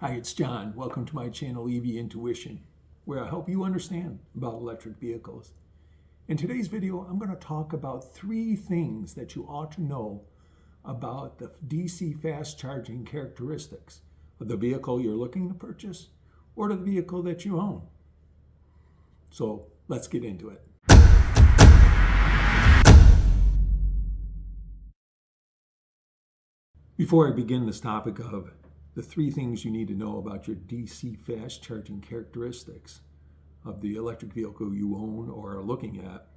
Hi, it's John. Welcome to my channel, EV Intuition, where I help you understand about electric vehicles. In today's video, I'm going to talk about 3 things that you ought to know about the DC fast charging characteristics of the vehicle you're looking to purchase or the vehicle that you own. So let's get into it. Before I begin this topic of the 3 things you need to know about your DC fast charging characteristics of the electric vehicle you own or are looking at,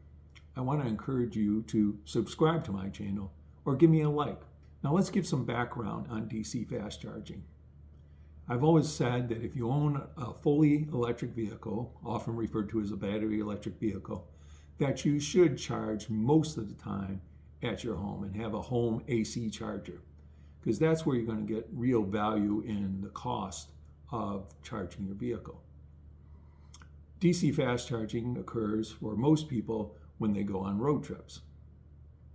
I want to encourage you to subscribe to my channel or give me a like. Now let's give some background on DC fast charging. I've always said that if you own a fully electric vehicle, often referred to as a battery electric vehicle, that you should charge most of the time at your home and have a home AC charger, because that's where you're going to get real value in the cost of charging your vehicle. DC fast charging occurs for most people when they go on road trips.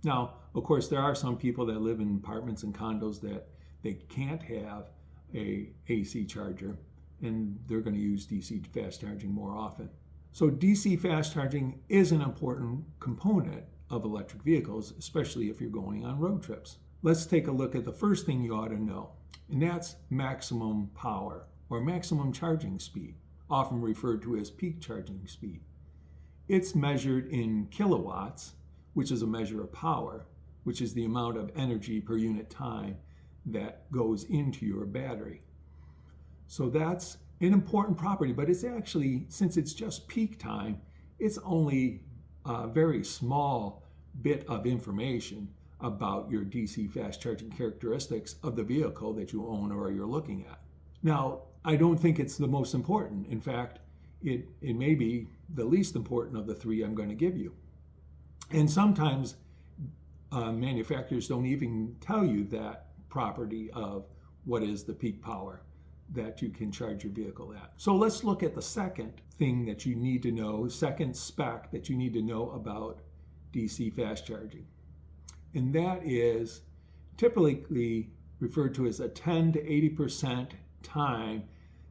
Now, of course, there are some people that live in apartments and condos that they can't have a AC charger, and they're going to use DC fast charging more often. So DC fast charging is an important component of electric vehicles, especially if you're going on road trips. Let's take a look at the first thing you ought to know, and that's maximum power or maximum charging speed, often referred to as peak charging speed. It's measured in kilowatts, which is a measure of power, which is the amount of energy per unit time that goes into your battery. So that's an important property, but it's actually, since it's just peak time, it's only a very small bit of information about your DC fast charging characteristics of the vehicle that you own or you're looking at. Now, I don't think it's the most important. In fact, it may be the least important of the 3 I'm going to give you. And sometimes manufacturers don't even tell you that property of what is the peak power that you can charge your vehicle at. So let's look at the second thing that you need to know, second spec that you need to know about DC fast charging. And that is typically referred to as a 10 to 80% time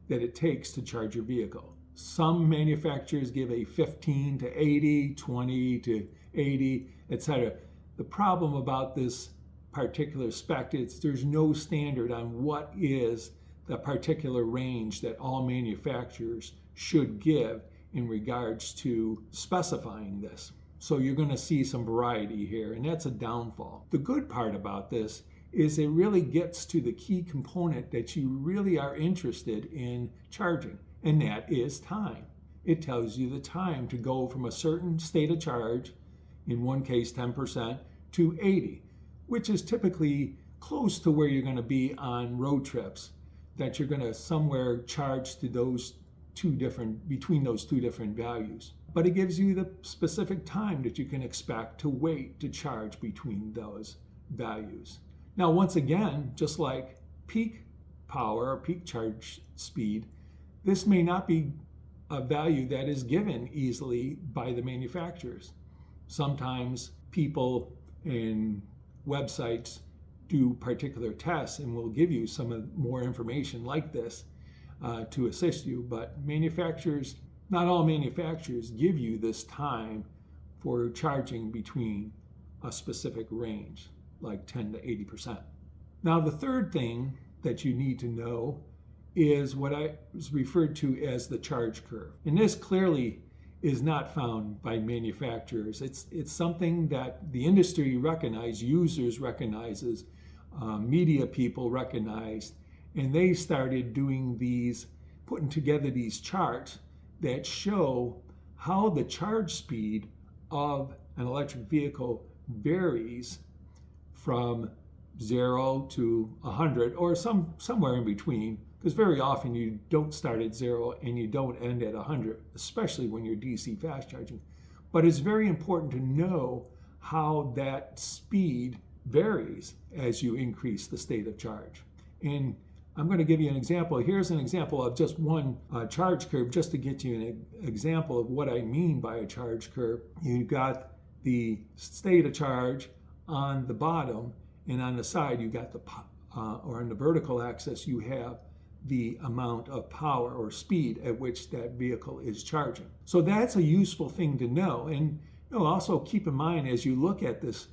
that it takes to charge your vehicle. Some manufacturers give a 15 to 80, 20 to 80, etc. The problem about this particular spec is there's no standard on what is the particular range that all manufacturers should give in regards to specifying this. So you're going to see some variety here, and that's a downfall. The good part about this is it really gets to the key component that you really are interested in charging, and that is time. It tells you the time to go from a certain state of charge, in one case 10%, to 80, which is typically close to where you're going to be on road trips, that you're going to somewhere charge to those between those two different values. But it gives you the specific time that you can expect to wait to charge between those values. Now, once again, just like peak power or peak charge speed, this may not be a value that is given easily by the manufacturers. Sometimes people in websites do particular tests and will give you some more information like this to assist you, but manufacturers, not all manufacturers, give you this time for charging between a specific range, like 10 to 80%. Now, the third thing that you need to know is what I was referred to as the charge curve. And this clearly is not found by manufacturers. It's something that the industry recognizes, users recognizes, media people recognized, and they started doing putting together these charts that show how the charge speed of an electric vehicle varies from 0 to 100 or somewhere in between, because very often you don't start at 0 and you don't end at 100, especially when you're DC fast charging. But it's very important to know how that speed varies as you increase the state of charge. And I'm going to give you an example. Here's an example of just one charge curve, just to get you an example of what I mean by a charge curve. You've got the state of charge on the bottom, and on the side you got or on the vertical axis you have the amount of power or speed at which that vehicle is charging. So that's a useful thing to know. And also keep in mind as you look at this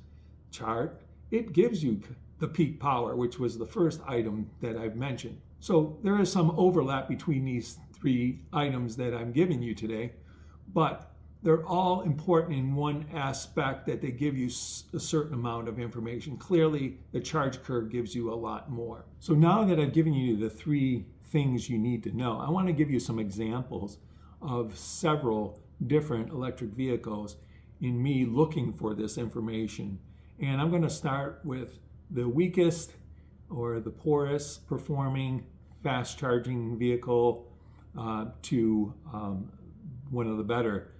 chart, it gives you the peak power, which was the first item that I've mentioned. So there is some overlap between these three items that I'm giving you today, but they're all important in one aspect, that they give you a certain amount of information. Clearly, the charge curve gives you a lot more. So now that I've given you the three things you need to know, I want to give you some examples of several different electric vehicles in me looking for this information. And I'm going to start with the weakest or the poorest performing fast charging vehicle to one of the better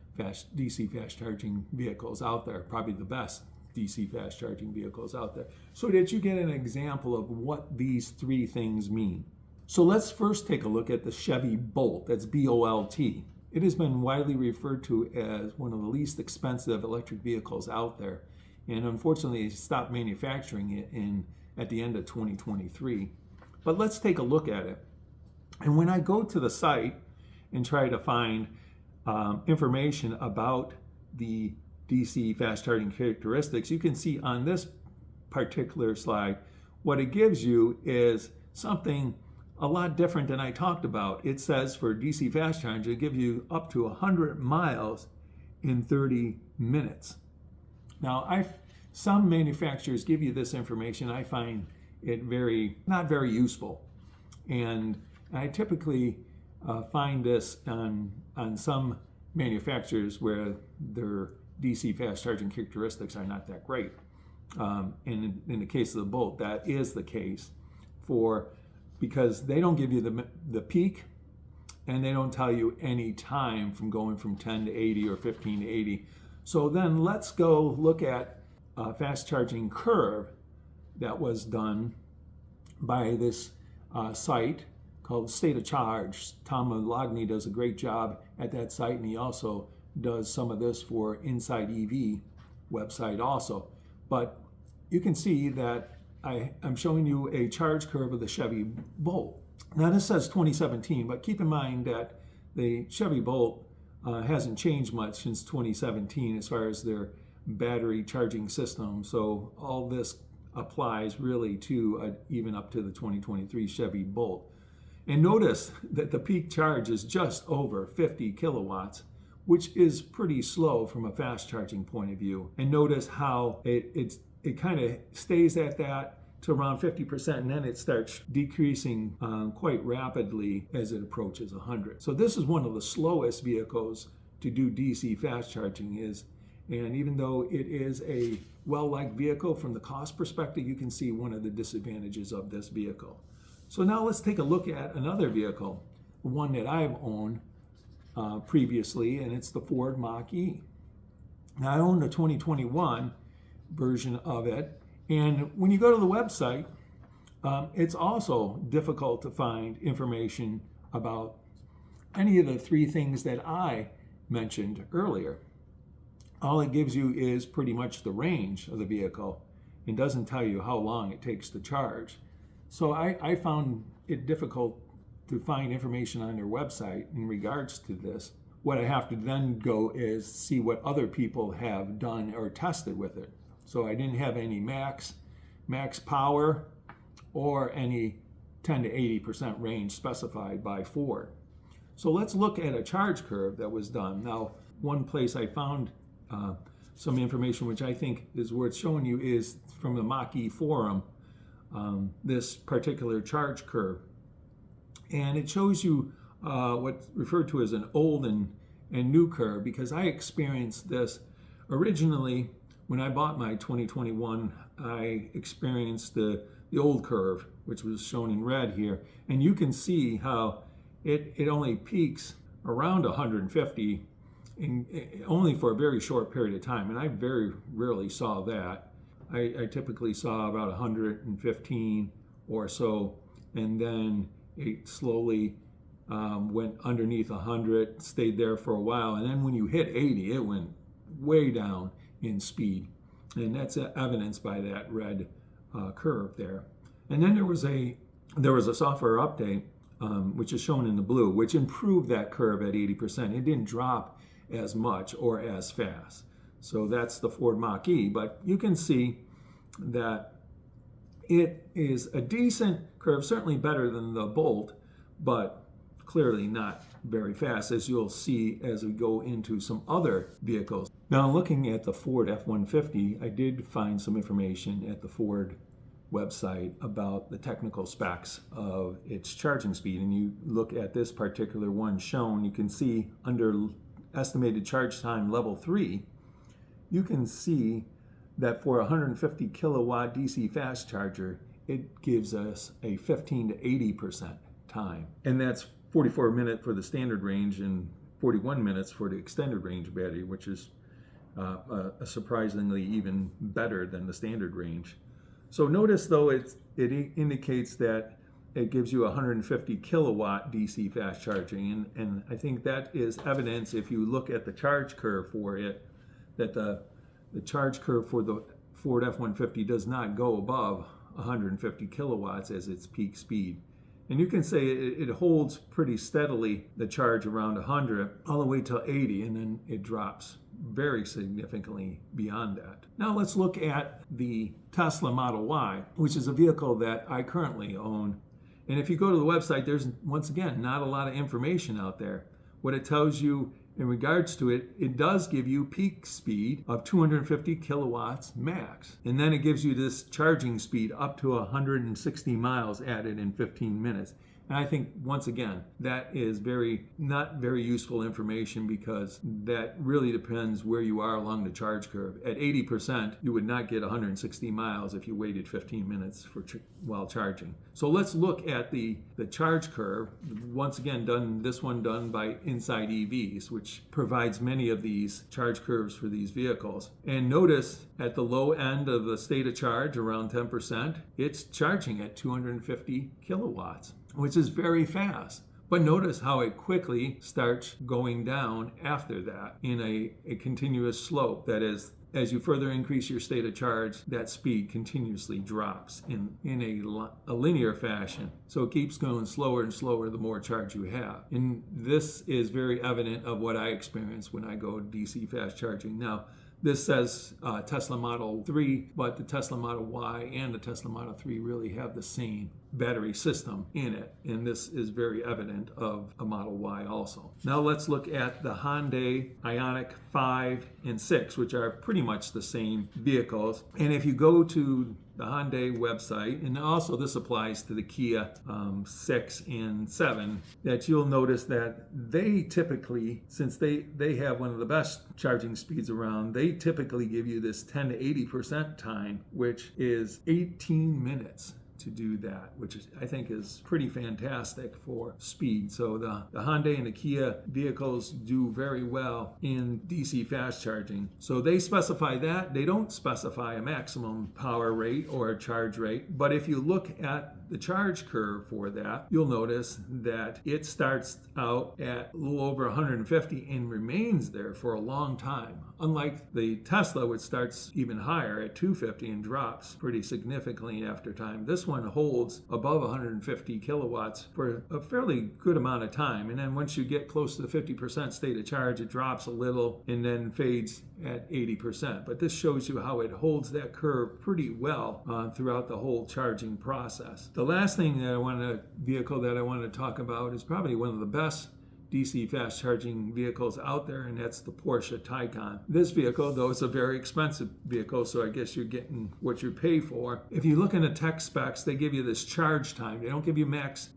DC fast charging vehicles out there, probably the best DC fast charging vehicles out there, so that you get an example of what these three things mean. So let's first take a look at the Chevy Bolt. That's B-O-L-T. It has been widely referred to as one of the least expensive electric vehicles out there, and unfortunately they stopped manufacturing it at the end of 2023. But let's take a look at it. And when I go to the site and try to find information about the DC fast charging characteristics, you can see on this particular slide, what it gives you is something a lot different than I talked about. It says for DC fast charging, it gives you up to 100 miles in 30 minutes. Now, some manufacturers give you this information. I find it not very useful. And I typically find this on some manufacturers where their DC fast charging characteristics are not that great. And in the case of the Bolt, that is the case because they don't give you the peak, and they don't tell you any time from going from 10 to 80 or 15 to 80. So then let's go look at a fast charging curve that was done by this site called State of Charge. Tom Malogny does a great job at that site, and he also does some of this for Inside EV website also. But you can see that I'm showing you a charge curve of the Chevy Bolt. Now this says 2017, but keep in mind that the Chevy Bolt hasn't changed much since 2017 as far as their battery charging system. So all this applies really to even up to the 2023 Chevy Bolt. And notice that the peak charge is just over 50 kilowatts, which is pretty slow from a fast charging point of view. And notice how it kind of stays at that to around 50%, and then it starts decreasing quite rapidly as it approaches 100. So this is one of the slowest vehicles to do DC fast charging and even though it is a well-liked vehicle from the cost perspective, you can see one of the disadvantages of this vehicle. So now let's take a look at another vehicle, one that I've owned previously, and it's the Ford Mach-E. Now I own the 2021 version of it, and when you go to the website, it's also difficult to find information about any of the three things that I mentioned earlier. All it gives you is pretty much the range of the vehicle and doesn't tell you how long it takes to charge. So I found it difficult to find information on their website in regards to this. What I have to then go is see what other people have done or tested with it. So I didn't have any max power or any 10 to 80% range specified by Ford. So let's look at a charge curve that was done. Now, one place I found some information which I think is worth showing you is from the Machi forum, this particular charge curve. And it shows you what's referred to as an old and new curve, because I experienced this originally when I bought my 2021. I experienced the old curve, which was shown in red here, and you can see how it only peaks around 150 only for a very short period of time, and I very rarely saw that. I typically saw about 115 or so, and then it slowly went underneath 100, stayed there for a while, and then when you hit 80, it went way down in speed, and that's evidenced by that red curve there. And then there was a software update which is shown in the blue, which improved that curve at 80%. It didn't drop as much or as fast. So that's the Ford Mach-E, but you can see that it is a decent curve, certainly better than the Bolt, but clearly not very fast, as you'll see as we go into some other vehicles. Now, looking at the Ford F-150, I did find some information at the Ford website about the technical specs of its charging speed. And you look at this particular one shown, you can see under estimated charge time level 3, you can see that for a 150 kilowatt DC fast charger, it gives us a 15 to 80% time. And that's 44 minutes for the standard range and 41 minutes for the extended range battery, which is surprisingly even better than the standard range. So notice though it indicates that it gives you 150 kilowatt DC fast charging, and I think that is evidence if you look at the charge curve for it, that the charge curve for the Ford F-150 does not go above 150 kilowatts as its peak speed. And you can say it holds pretty steadily the charge around 100 all the way till 80, and then it drops very significantly beyond that. Now let's look at the Tesla Model Y, which is a vehicle that I currently own. And if you go to the website, there's once again not a lot of information out there. What it tells you in regards to it, it does give you peak speed of 250 kilowatts max. And then it gives you this charging speed up to 160 miles added in 15 minutes. And I think, once again, that is not very useful information, because that really depends where you are along the charge curve. At 80%, you would not get 160 miles if you waited 15 minutes while charging. So let's look at the charge curve. Once again, this one done by Inside EVs, which provides many of these charge curves for these vehicles. And notice at the low end of the state of charge, around 10%, it's charging at 250 kilowatts. Which is very fast. But notice how it quickly starts going down after that in a continuous slope. That is, as you further increase your state of charge, that speed continuously drops in a linear fashion. So it keeps going slower and slower the more charge you have. And this is very evident of what I experience when I go DC fast charging. Now, this says Tesla Model 3, but the Tesla Model Y and the Tesla Model 3 really have the same battery system in it. And this is very evident of a Model Y also. Now let's look at the Hyundai Ioniq 5 and 6, which are pretty much the same vehicles. And if you go to the Hyundai website, and also this applies to the Kia 6 and 7, that you'll notice that they typically, since they have one of the best charging speeds around, they typically give you this 10 to 80% time, which is 18 minutes to do that, which I think is pretty fantastic for speed. So the Hyundai and the Kia vehicles do very well in DC fast charging. So they specify that. They don't specify a maximum power rate or a charge rate, but if you look at the charge curve for that, you'll notice that it starts out at a little over 150 and remains there for a long time. Unlike the Tesla, which starts even higher at 250 and drops pretty significantly after time. This one holds above 150 kilowatts for a fairly good amount of time. And then once you get close to the 50% state of charge, it drops a little and then fades at 80%. But this shows you how it holds that curve pretty well throughout the whole charging process. The last thing vehicle that I want to talk about is probably one of the best DC fast charging vehicles out there, and that's the Porsche Taycan. This vehicle, though it's a very expensive vehicle, so I guess you're getting what you pay for. If you look in the tech specs, they give you this charge time. They don't give you max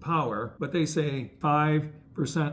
power, but they say 5%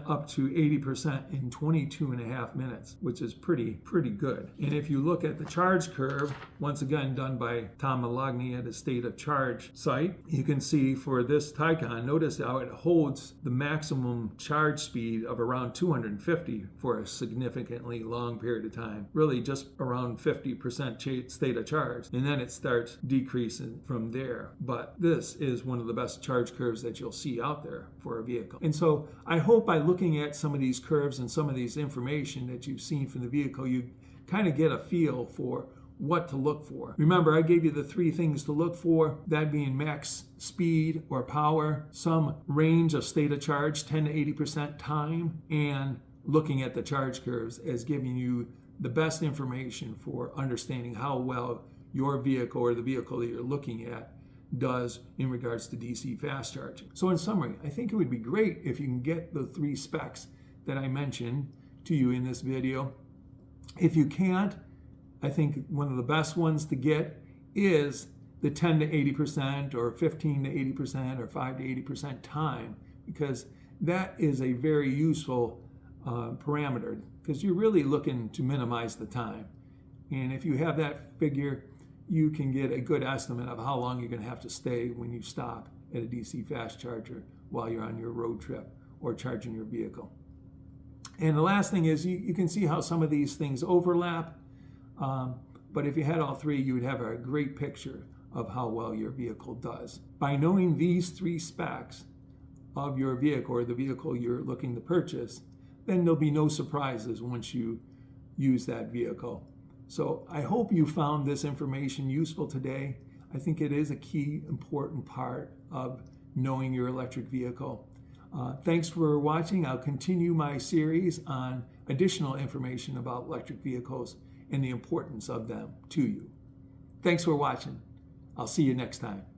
up to 80% in 22 and a half minutes, which is pretty good. And if you look at the charge curve, once again done by Tom Malogny at a State of Charge site, you can see for this Taycan, notice how it holds the maximum charge speed of around 250 for a significantly long period of time, really just around 50% state of charge, and then it starts decreasing from there. But this is one of the best charge curves that you'll see out there for a vehicle. And so I hope by looking at some of these curves and some of these information that you've seen from the vehicle, you kind of get a feel for what to look for. Remember, I gave you the 3 things to look for, that being max speed or power, some range of state of charge, 10 to 80% time, and looking at the charge curves as giving you the best information for understanding how well your vehicle or the vehicle that you're looking at does in regards to DC fast charging. So in summary, I think it would be great if you can get the 3 specs that I mentioned to you in this video. If you can't, I think one of the best ones to get is the 10 to 80% or 15 to 80% or 5 to 80% time, because that is a very useful parameter, because you're really looking to minimize the time. And if you have that figure, you can get a good estimate of how long you're going to have to stay when you stop at a DC fast charger while you're on your road trip or charging your vehicle. And the last thing is you can see how some of these things overlap, but if you had all 3, you would have a great picture of how well your vehicle does. By knowing these 3 specs of your vehicle or the vehicle you're looking to purchase, then there'll be no surprises once you use that vehicle. So I hope you found this information useful today. I think it is a key, important part of knowing your electric vehicle. Thanks for watching. I'll continue my series on additional information about electric vehicles and the importance of them to you. Thanks for watching. I'll see you next time.